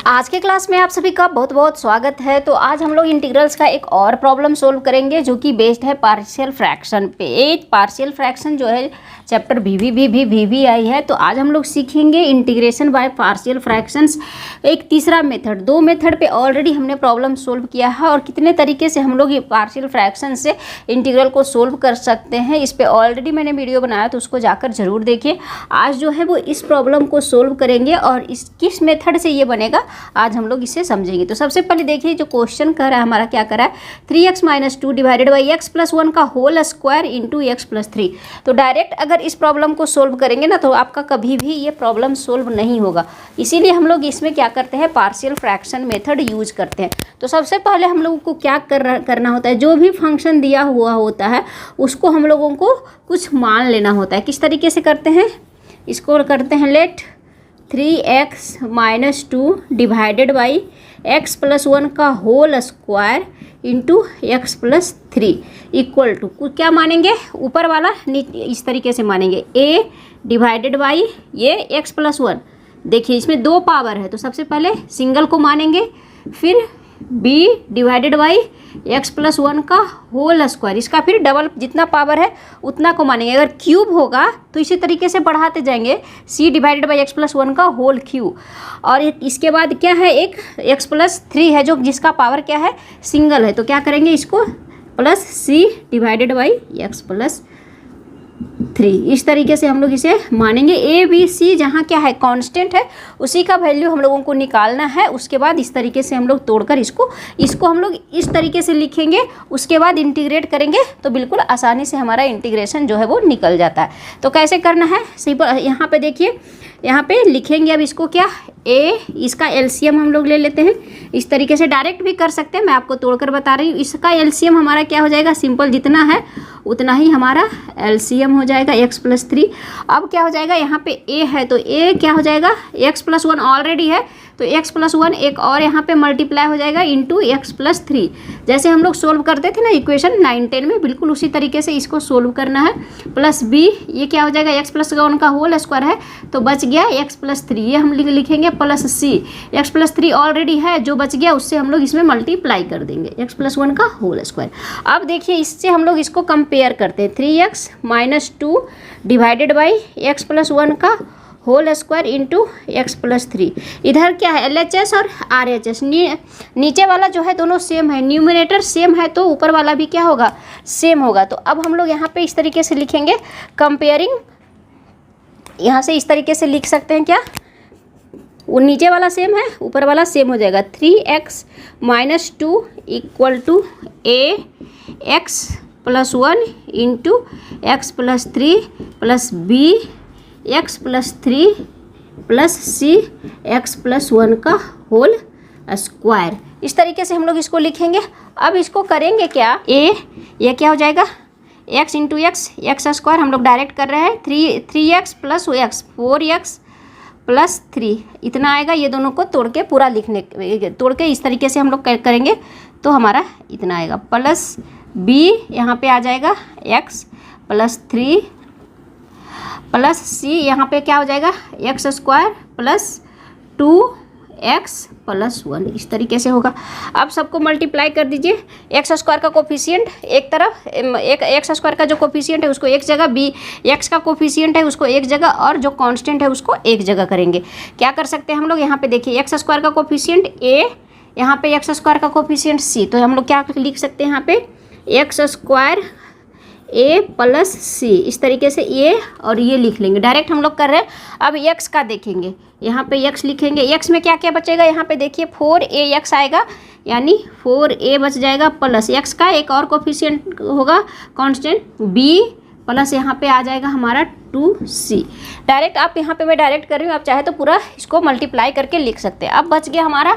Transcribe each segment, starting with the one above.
आज के क्लास में आप सभी का बहुत बहुत स्वागत है। तो आज हम लोग इंटीग्रल्स का एक और प्रॉब्लम सोल्व करेंगे जो कि बेस्ड है पार्शियल फ्रैक्शन पे। एक पार्शियल फ्रैक्शन जो है चैप्टर वी आई है। तो आज हम लोग सीखेंगे इंटीग्रेशन बाय पार्शियल फ्रैक्शंस। एक तीसरा मेथड, दो मेथड पे ऑलरेडी हमने प्रॉब्लम सोल्व किया है और कितने तरीके से हम लोग ये पार्शियल फ्रैक्शन से इंटीग्रल को सोल्व कर सकते हैं, इस पर ऑलरेडी मैंने वीडियो बनाया, तो उसको जाकर ज़रूर देखिए। आज जो है वो इस प्रॉब्लम को सोल्व करेंगे और इस किस मेथड से ये बनेगा आज हम लोग इसे समझेंगे। तो सबसे पहले देखिए जो क्वेश्चन कर रहा है हमारा, क्या कर रहा है, 3x - 2 डिवाइडेड बाई x + 1 का होल स्क्वायर इंटू x + 3। तो डायरेक्ट अगर इस प्रॉब्लम को सोल्व करेंगे ना तो आपका कभी भी ये प्रॉब्लम सोल्व नहीं होगा। इसीलिए हम लोग इसमें क्या करते हैं, पार्शियल फ्रैक्शन मेथड यूज करते हैं। तो सबसे पहले हम लोगों को क्या करना होता है, जो भी फंक्शन दिया हुआ होता है उसको हम लोगों को कुछ मान लेना होता है। किस तरीके से करते हैं, इसको करते हैं late 3x - 2 divided by x + 1 का whole square into x + 3 equal to क्या मानेंगे, ऊपर वाला इस तरीके से मानेंगे a डिवाइडेड बाई ये x + 1। देखिए इसमें दो पावर है तो सबसे पहले सिंगल को मानेंगे, फिर b डिवाइडेड बाई x + 1 का होल स्क्वायर, इसका फिर डबल जितना पावर है उतना को मानेंगे। अगर क्यूब होगा तो इसी तरीके से बढ़ाते जाएंगे, c डिवाइडेड बाई x + 1 का होल क्यूब। और इसके बाद क्या है, एक x + 3 है जो जिसका पावर क्या है, सिंगल है, तो क्या करेंगे इसको plus c divided by x + 3। इस तरीके से हम लोग इसे मानेंगे। a b c जहाँ क्या है कांस्टेंट है उसी का वैल्यू हम लोगों को निकालना है। उसके बाद इस तरीके से हम लोग तोड़कर इसको हम लोग इस तरीके से लिखेंगे। उसके बाद इंटीग्रेट करेंगे तो बिल्कुल आसानी से हमारा इंटीग्रेशन जो है वो निकल जाता है। तो कैसे करना है, सिंपल यहाँ पे देखिए, यहाँ पे लिखेंगे अब इसको क्या, a, इसका एलसीएम हम लोग ले लेते हैं। इस तरीके से डायरेक्ट भी कर सकते हैं, मैं आपको तोड़कर बता रही हूँ। इसका एलसीएम हमारा क्या हो जाएगा, सिंपल जितना है उतना ही हमारा एलसीएम हो जाएगा x + 3। अब क्या हो जाएगा, यहाँ पे a है तो a क्या हो जाएगा, x + 1 ऑलरेडी है तो x + 1 एक और यहाँ पे मल्टीप्लाई हो जाएगा इंटू x + 3। जैसे हम लोग सोल्व करते थे ना इक्वेशन 9, 10 में, बिल्कुल उसी तरीके से इसको सोल्व करना है। प्लस b ये क्या हो जाएगा, x + 1 का होल स्क्वायर है तो बच गया x + 3, ये हम लिखेंगे प्लस c। x + 3 ऑलरेडी है, जो बच गया उससे हम लोग इसमें मल्टीप्लाई कर देंगे x + 1 का होल स्क्वायर। अब देखिए इससे हम लोग इसको कंपेयर करते हैं, 3x - 2 डिवाइडेड बाई x + 1 का होल स्क्वायर इंटू x + 3। इधर क्या है, LHS और RHS, नीचे वाला जो है दोनों सेम है, न्यूमरेटर सेम है तो ऊपर वाला भी क्या होगा, सेम होगा। तो अब हम लोग यहाँ पे इस तरीके से लिखेंगे कंपेयरिंग, यहाँ से इस तरीके से लिख सकते हैं, क्या वो नीचे वाला सेम है ऊपर वाला सेम हो जाएगा। 3x - 2 equal to ax + 1 into x + 3 plus b x + 3 plus c x + 1 का होल स्क्वायर। इस तरीके से हम लोग इसको लिखेंगे। अब इसको करेंगे क्या, ये क्या हो जाएगा, x इंटू x स्क्वायर हम लोग डायरेक्ट कर रहे हैं, 3x + x 4x + 3 इतना आएगा। ये दोनों को तोड़ के पूरा तोड़ के इस तरीके से हम लोग करेंगे तो हमारा इतना आएगा। प्लस b यहाँ पे आ जाएगा x + 3 प्लस c यहाँ पे क्या हो जाएगा, x स्क्वायर प्लस 2x + 1 इस तरीके से होगा। अब सबको मल्टीप्लाई कर दीजिए। x स्क्वायर का कोफिशिएंट एक तरफ, एक x स्क्वायर का जो कोफिशिएंट है उसको एक जगह, b x का कोफिशिएंट है उसको एक जगह और जो कांस्टेंट है उसको एक जगह करेंगे। क्या कर सकते हैं हम लोग, यहाँ पे देखिए x स्क्वायर का कोफिशिएंट a, यहाँ पे x स्क्वायर का कोफिशिएंट c, तो हम लोग क्या लिख सकते हैं यहाँ पे x square a plus c, इस तरीके से ये और ये लिख लेंगे, डायरेक्ट हम लोग कर रहे हैं। अब x का देखेंगे, यहाँ पे x लिखेंगे, x में क्या क्या बचेगा, यहाँ पे देखिए 4ax आएगा, यानी 4a बच जाएगा, प्लस x का एक और कोफिशिएंट होगा कांस्टेंट b प्लस यहाँ पे आ जाएगा हमारा 2c। डायरेक्ट आप यहाँ पे मैं डायरेक्ट कर रही हूँ, आप चाहे तो पूरा इसको मल्टीप्लाई करके लिख सकते हैं। अब बच गया हमारा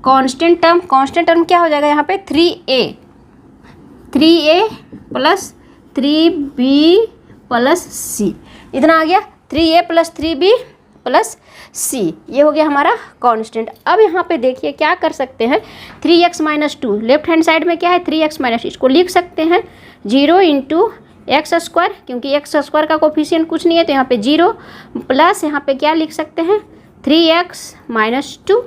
कांस्टेंट टर्म क्या हो जाएगा, यहाँ पे 3a plus 3b plus c इतना आ गया, 3a plus 3b plus c, ये हो गया हमारा कांस्टेंट। अब यहाँ पे देखिए क्या कर सकते हैं, 3x - 2 लेफ्ट हैंड साइड में क्या है, 3x - इसको लिख सकते हैं 0 इंटू एक्स स्क्वायर, क्योंकि एक्स स्क्वायर का कोफिशिएंट कुछ नहीं है तो यहाँ पे 0 प्लस यहाँ पे क्या लिख सकते हैं 3x - 2।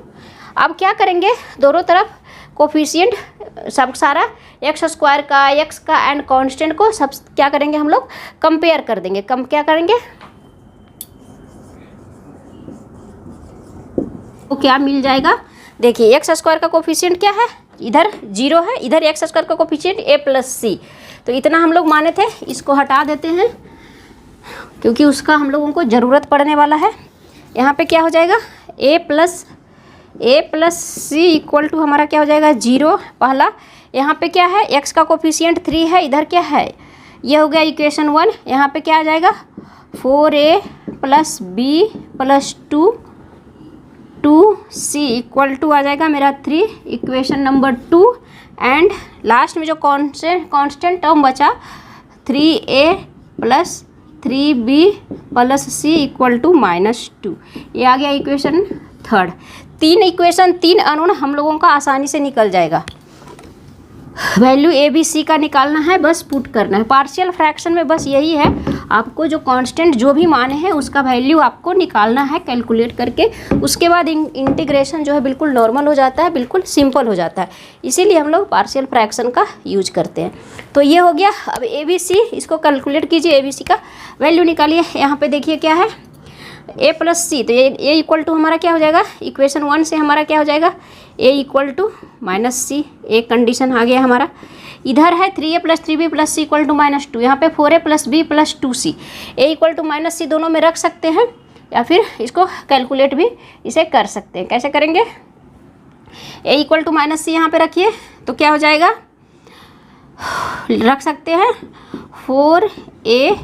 अब क्या करेंगे, दोनों तरफ कोफिशिएंट सब सारा एक्स स्क्वायर का, एक्स का एंड कांस्टेंट को सब क्या करेंगे हम लोग कंपेयर कर देंगे। क्या करेंगे तो क्या मिल जाएगा, देखिए एक्स स्क्वायर का कोफिशिएंट क्या है, इधर 0 है, इधर एक्स स्क्वायर का कोफिशिएंट a प्लस सी, तो इतना हम लोग माने थे, इसको हटा देते हैं क्योंकि उसका हम लोगों को ज़रूरत पड़ने वाला है। यहाँ पे क्या हो जाएगा, a plus C equal to हमारा क्या हो जाएगा 0 पहला। यहाँ पे क्या है, x का कोफिशिएंट 3 है, इधर क्या है, ये हो गया इक्वेशन 1। यहाँ पे क्या आ जाएगा 4a plus B plus 2c equal to आ जाएगा मेरा 3, इक्वेशन नंबर 2। एंड लास्ट में जो कांस्टेंट टर्म बचा 3a plus 3b plus c equal to -2, ये आ गया इक्वेशन 3। 3 इक्वेशन 3 अननोन हम लोगों का आसानी से निकल जाएगा। वैल्यू ए बी सी का निकालना है, बस पुट करना है। पार्शियल फ्रैक्शन में बस यही है, आपको जो कांस्टेंट जो भी माने हैं उसका वैल्यू आपको निकालना है कैलकुलेट करके। उसके बाद इंटीग्रेशन जो है बिल्कुल नॉर्मल हो जाता है, बिल्कुल सिंपल हो जाता है, इसीलिए हम लोग पार्शियल फ्रैक्शन का यूज करते हैं। तो ये हो गया। अब ए बी सी, इसको कैलकुलेट कीजिए, ए बी सी का वैल्यू निकालिए। यहाँ पे देखिए क्या है a प्लस सी, तो ये इक्वल टू हमारा क्या हो जाएगा, इक्वेशन 1 से हमारा क्या हो जाएगा a equal to minus C, एक कंडीशन आ गया हमारा। इधर है 3a plus 3b plus C equal to -2, यहाँ पे 4a plus b plus 2c, a equal to minus C दोनों में रख सकते हैं या फिर इसको कैलकुलेट भी इसे कर सकते हैं। कैसे करेंगे, a इक्वल टू माइनस सी यहाँ पे रखिए तो क्या हो जाएगा, रख सकते हैं 4a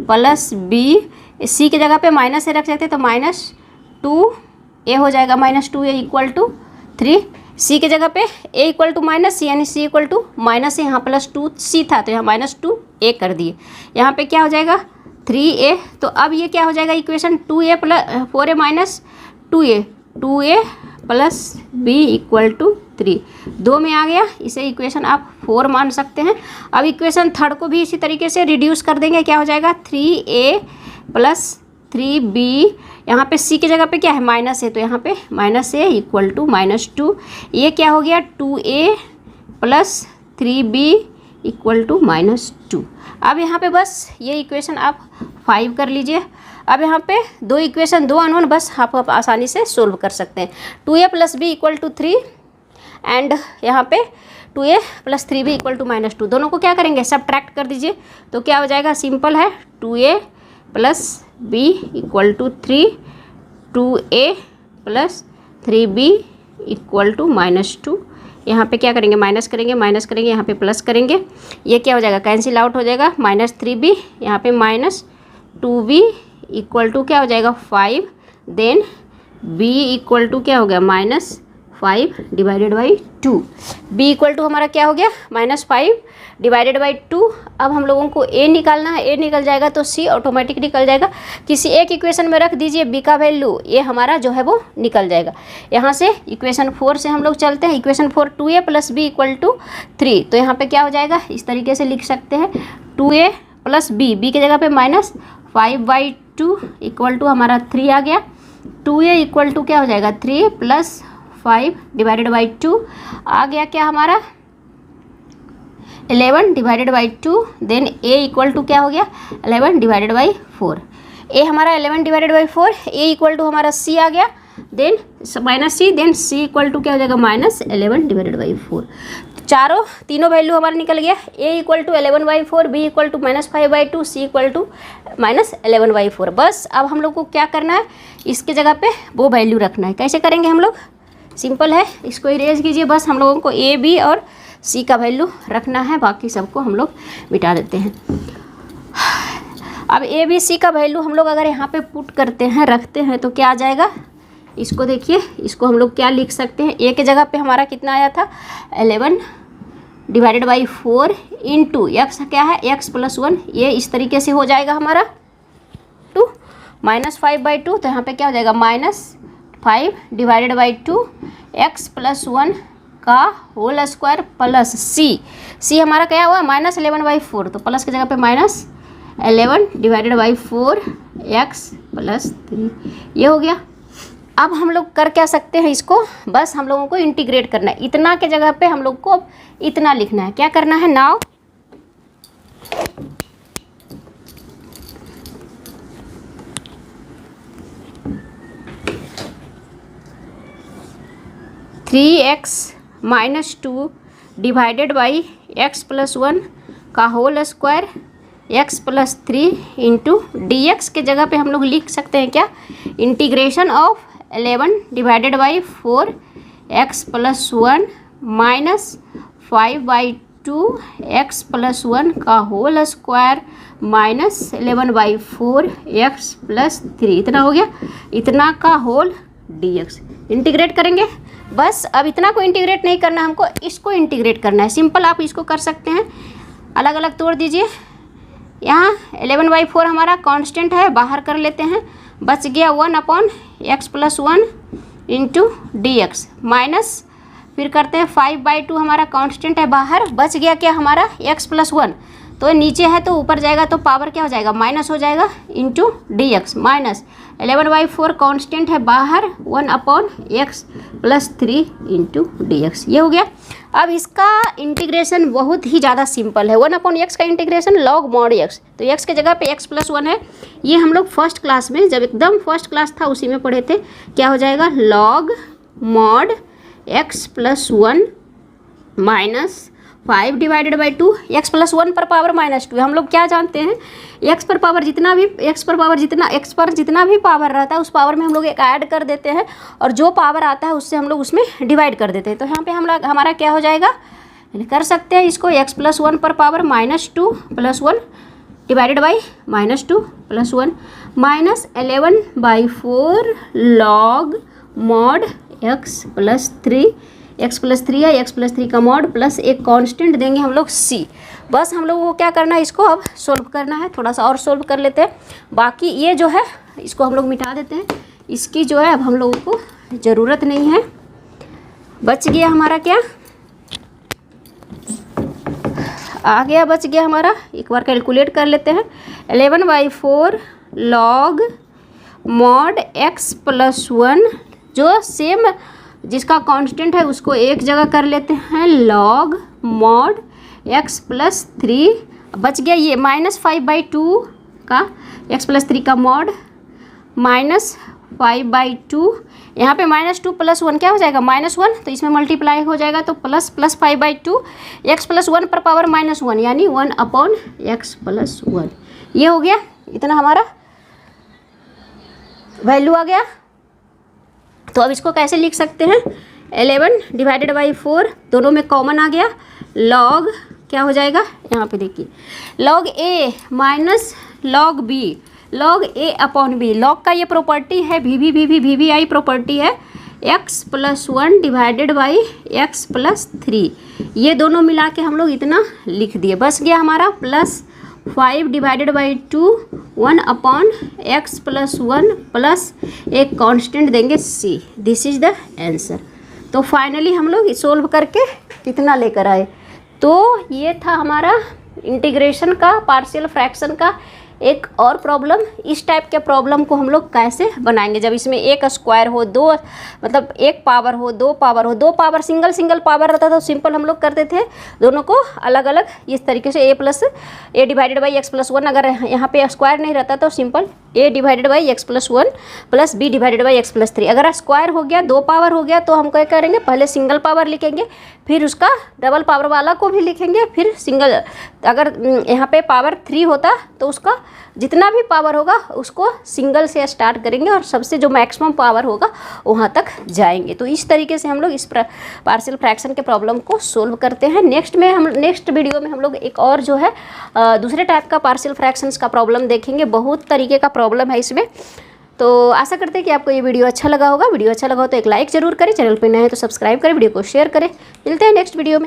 प्लस b, सी की जगह पे माइनस से रख सकते हैं तो -2a हो जाएगा, -2a इक्वल टू 3। सी की जगह पे a इक्वल टू माइनस सी, यानी सी इक्वल टू माइनस से यहाँ +2c था तो यहाँ -2a कर दिए। यहाँ पे क्या हो जाएगा 3a, तो अब ये क्या हो जाएगा equation 2a plus 4a minus 2a plus b equal to 3, 2 में आ गया, इसे इक्वेशन आप 4 मान सकते हैं। अब इक्वेशन 3 को भी इसी तरीके से रिड्यूस कर देंगे, क्या हो जाएगा 3a प्लस 3b, यहाँ पे c की जगह पे क्या है माइनस है तो यहाँ पे -a इक्वल टू -2, ये क्या हो गया 2a plus 3b equal to -2। अब यहाँ पे बस ये इक्वेशन आप 5 कर लीजिए। अब यहाँ पे दो इक्वेशन, दो अननोन, बस आप आसानी से सोल्व कर सकते हैं। 2a plus b equal to 3 and यहाँ पे 2a plus 3b equal to -2, दोनों को क्या करेंगे सब्ट्रैक्ट कर दीजिए तो क्या हो जाएगा, सिंपल है, 2a plus b equal to 3, 2a plus 3b equal to -2। यहाँ पे क्या करेंगे माइनस करेंगे, यहाँ पे प्लस करेंगे, ये क्या हो जाएगा कैंसिल आउट हो जाएगा, -3b, यहाँ पे -2b इक्वल टू क्या हो जाएगा 5, देन b इक्वल टू क्या हो गया -5 divided by 2, b equal to हमारा क्या हो गया -5 डिवाइडेड बाई 2। अब हम लोगों को a निकालना है, a निकल जाएगा तो c ऑटोमेटिक निकल जाएगा, किसी एक इक्वेशन में रख दीजिए b का वैल्यू, ये हमारा जो है वो निकल जाएगा। यहाँ से इक्वेशन 4 से हम लोग चलते हैं, equation 4 2a plus b equal to 3, तो यहाँ पे क्या हो जाएगा इस तरीके से लिख सकते हैं 2a प्लस b, b की जगह पे -5/2 इक्वल टू हमारा 3 आ गया, 2a इक्वल टू क्या हो जाएगा 3 प्लस 5 डिवाइडेड बाई 2 आ गया, क्या हमारा 11 divided by 2, then a equal to क्या हो गया 11 डिवाइडेड बाई 4, a हमारा 11 divided by 4, a equal to हमारा c आ गया, then -c, then c equal to क्या हो जाएगा -11 डिवाइडेड बाई 4। तीनों वैल्यू हमारा निकल गया, a equal to 11/4, b equal to -5/2, c equal to -11/4। बस अब हम लोग को क्या करना है, इसके जगह पे वो वैल्यू रखना है। कैसे करेंगे हम लोग, सिंपल है, इसको इरेज कीजिए, बस हम लोगों को a b और c का वैल्यू रखना है, बाकी सबको हम लोग मिटा देते हैं। अब a b c का वैल्यू हम लोग अगर यहाँ पे पुट करते हैं, रखते हैं तो क्या आ जाएगा, इसको देखिए, इसको हम लोग क्या लिख सकते हैं, a के जगह पे हमारा कितना आया था 11 डिवाइडेड बाई 4 इंटू एक्स क्या है x प्लस 1, ये इस तरीके से हो जाएगा हमारा 2 -5/2, तो यहाँ पे क्या हो जाएगा -5 डिवाइडेड बाई 2 x प्लस 1 का होल स्क्वायर प्लस c हमारा क्या हुआ -11/4, तो प्लस की जगह पे -11 डिवाइडेड बाई 4 x प्लस 3, ये हो गया। अब हम लोग कर क्या सकते हैं, इसको बस हम लोगों को इंटीग्रेट करना है। इतना के जगह पे हम लोग को अब इतना लिखना है। क्या करना है, now three X minus two divided by X plus one का whole square x plus three into D X के जगह पे हम लोग लिख सकते हैं क्या, integration of 11 divided by 4 X plus one minus 5/2 X plus one का whole square minus 11/4 X plus three. इतना हो गया, इतना का होल डी एक्स। इंटीग्रेट करेंगे बस। अब इतना को इंटीग्रेट नहीं करना, हमको इसको इंटीग्रेट करना है। सिंपल आप इसको कर सकते हैं, अलग अलग तोड़ दीजिए। यहाँ 11/4 हमारा कांस्टेंट है, बाहर कर लेते हैं। बच गया 1/x plus one into D x minus, फिर करते हैं 5/2 हमारा कांस्टेंट है, बाहर बच गया क्या हमारा x प्लस वन। तो नीचे है तो ऊपर जाएगा तो पावर क्या हो जाएगा, माइनस हो जाएगा, into D x minus 11/4 constant है बाहर, 1/x plus three into D x. ये हो गया। अब इसका इंटीग्रेशन बहुत ही ज़्यादा सिंपल है। 1/x का इंटीग्रेशन लॉग मॉड x, तो x के जगह पे x प्लस वन है। ये हम लोग फर्स्ट क्लास में, जब एकदम फर्स्ट क्लास था उसी में पढ़े थे। क्या हो जाएगा, log mod x plus one minus 5 divided by 2, x plus one पर पावर माइनस 2। हम लोग क्या जानते हैं, एक्स पर पावर जितना भी एक्स पर जितना भी पावर रहता है उस पावर में हम लोग एक ऐड कर देते हैं, और जो पावर आता है उससे हम लोग उसमें डिवाइड कर देते हैं। तो यहाँ पे हम लोग हमारा क्या हो जाएगा, कर सकते हैं इसको, एक्स प्लस वन पर power minus 2 plus one divided by minus 2 plus one minus 11/4 log mod x plus three. X plus three है, एक्स प्लस थ्री का मॉड प्लस एक कांस्टेंट देंगे हम लोग c। बस हम लोगों को क्या करना है, इसको अब सोल्व करना है। थोड़ा सा और सोल्व कर लेते हैं। बाकी ये जो है इसको हम लोग मिटा देते हैं, इसकी जो है अब हम लोगों को ज़रूरत नहीं है। बच गया हमारा क्या, आ गया, बच गया हमारा। एक बार कैलकुलेट कर लेते हैं। 11/4 log mod x plus one, जो सेम जिसका कांस्टेंट है उसको एक जगह कर लेते हैं, log mod x plus three. बच गया ये माइनस 5/2 का एक्स प्लस थ्री का मॉड माइनस 5/2। यहाँ पे -2 प्लस वन क्या हो जाएगा, -1, तो इसमें मल्टीप्लाई हो जाएगा तो प्लस 5/2 एक्स प्लस वन पर पावर -1 यानी 1/x प्लस वन। ये हो गया, इतना हमारा वैल्यू आ गया। तो अब इसको कैसे लिख सकते हैं, 11 डिवाइडेड बाई 4 दोनों में कॉमन आ गया, लॉग क्या हो जाएगा, यहाँ पे देखिए लॉग ए माइनस लॉग बी, लॉग ए अपॉन बी। लॉग का ये प्रॉपर्टी है, वी आई प्रॉपर्टी है, x plus one divided by X plus three. ये दोनों मिला के हम लोग इतना लिख दिए। बस गया हमारा plus 5 divided by 2 1/x plus one plus एक कांस्टेंट देंगे c। This is the answer. तो फाइनली हम लोग सोल्व करके कितना लेकर आए, तो ये था हमारा इंटीग्रेशन का, पार्शियल फ्रैक्शन का एक और प्रॉब्लम। इस टाइप के प्रॉब्लम को हम लोग कैसे बनाएंगे, जब इसमें एक स्क्वायर हो, दो मतलब एक पावर हो, दो पावर सिंगल पावर रहता था तो सिंपल हम लोग करते थे दोनों को अलग अलग इस तरीके से, a divided by X plus one. अगर यहाँ पे स्क्वायर नहीं रहता तो simple a divided by X plus one plus b divided by X plus three. अगर स्क्वायर हो गया, दो पावर हो गया, तो हम क्या करेंगे, पहले सिंगल पावर लिखेंगे, फिर उसका डबल पावर वाला को भी लिखेंगे, फिर सिंगल। अगर यहाँ पे पावर 3 होता तो उसका जितना भी पावर होगा उसको सिंगल से स्टार्ट करेंगे और सबसे जो मैक्सिमम पावर होगा वहाँ तक जाएंगे। तो इस तरीके से हम लोग इस पार्शियल फ्रैक्शन के प्रॉब्लम को सोल्व करते हैं। नेक्स्ट वीडियो में हम लोग एक और जो है दूसरे टाइप का पार्शियल फ्रैक्शंस का प्रॉब्लम देखेंगे। बहुत तरीके का प्रॉब्लम है इसमें। तो आशा करते हैं कि आपको ये वीडियो अच्छा लगा होगा। वीडियो अच्छा लगा हो तो एक लाइक ज़रूर करें, चैनल पर नए हैं तो सब्सक्राइब करें, वीडियो को शेयर करें। मिलते हैं नेक्स्ट वीडियो में।